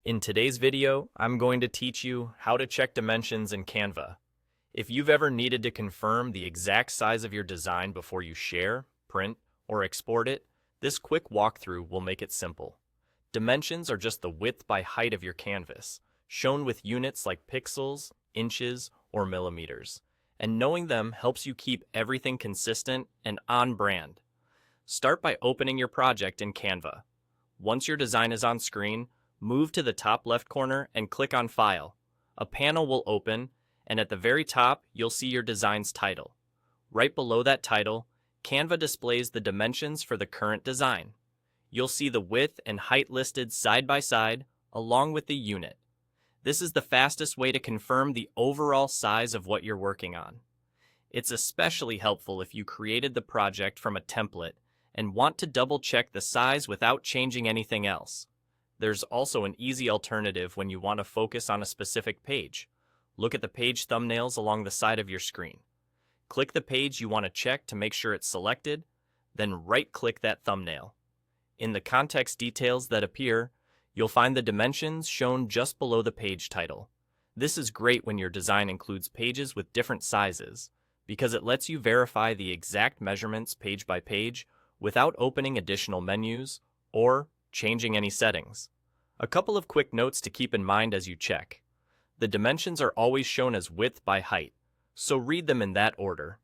In today's video, I'm going to teach you how to check dimensions in Canva. If you've ever needed to confirm the exact size of your design before you share, print, or export it, this quick walkthrough will make it simple. Dimensions are just the width by height of your canvas, shown with units like pixels, inches, or millimeters. And knowing them helps you keep everything consistent and on brand. Start by opening your project in Canva. Once your design is on screen, move to the top left corner and click on File. A panel will open, and at the very top, you'll see your design's title. Right below that title, Canva displays the dimensions for the current design. You'll see the width and height listed side by side, along with the unit. This is the fastest way to confirm the overall size of what you're working on. It's especially helpful if you created the project from a template and want to double-check the size without changing anything else. There's also an easy alternative when you want to focus on a specific page. Look at the page thumbnails along the side of your screen. Click the page you want to check to make sure it's selected, then right-click that thumbnail. In the context details that appear, you'll find the dimensions shown just below the page title. This is great when your design includes pages with different sizes, because it lets you verify the exact measurements page by page without opening additional menus or changing any settings. A couple of quick notes to keep in mind as you check. The dimensions are always shown as width by height, so read them in that order.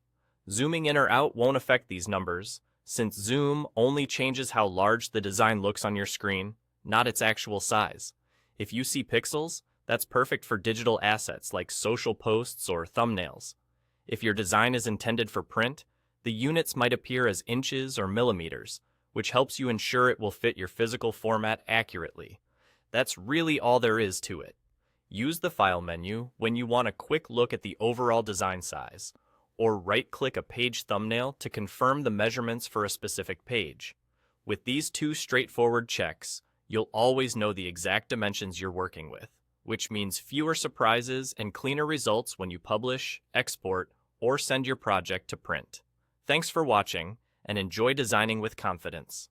Zooming in or out won't affect these numbers, since zoom only changes how large the design looks on your screen, not its actual size. If you see pixels, that's perfect for digital assets like social posts or thumbnails. If your design is intended for print, the units might appear as inches or millimeters, which helps you ensure it will fit your physical format accurately. That's really all there is to it. Use the File menu when you want a quick look at the overall design size, or right-click a page thumbnail to confirm the measurements for a specific page. With these two straightforward checks, you'll always know the exact dimensions you're working with, which means fewer surprises and cleaner results when you publish, export, or send your project to print. Thanks for watching, and enjoy designing with confidence.